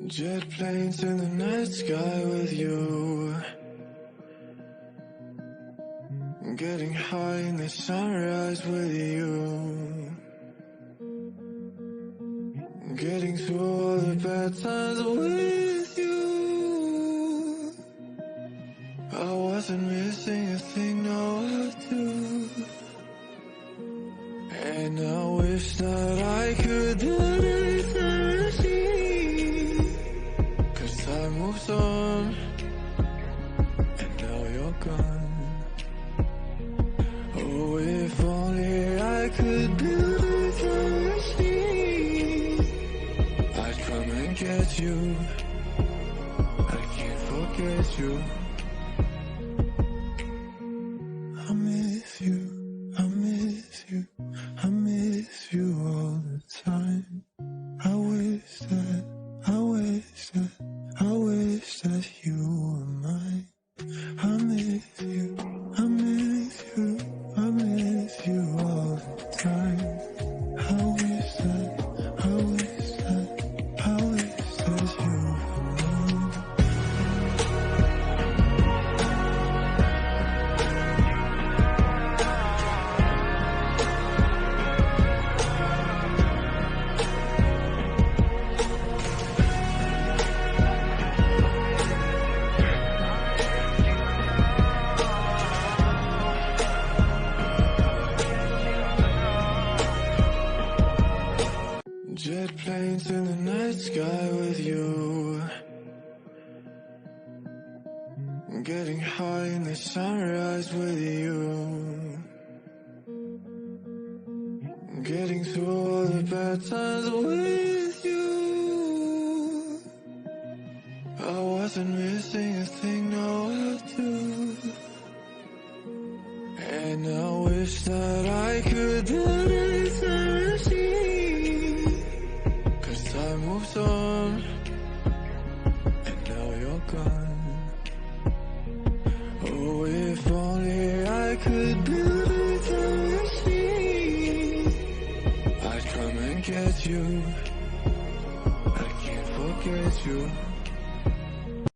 Jet planes in the night sky with you, getting high in the sunrise with you, getting through all the bad times with you. I wasn't missing a thing, no I do. And I wish that I could do eternity, 'cause time moves on, and now you're gone. Oh, if only I could build eternity, I'd come and get you, I can't forget you. I miss you, I miss you, I miss you all the time. I wish that you were mine. I miss you, I miss you, I miss you all the time. I wish that you were mine. Jet planes in the night sky with you, getting high in the sunrise with you, getting through all the bad times with you. I wasn't missing a thing, no I do. And I wish that I could do eternity, time moves on, and now you're gone. Oh, if only I could build eternity, I'd come and get you, I can't forget you.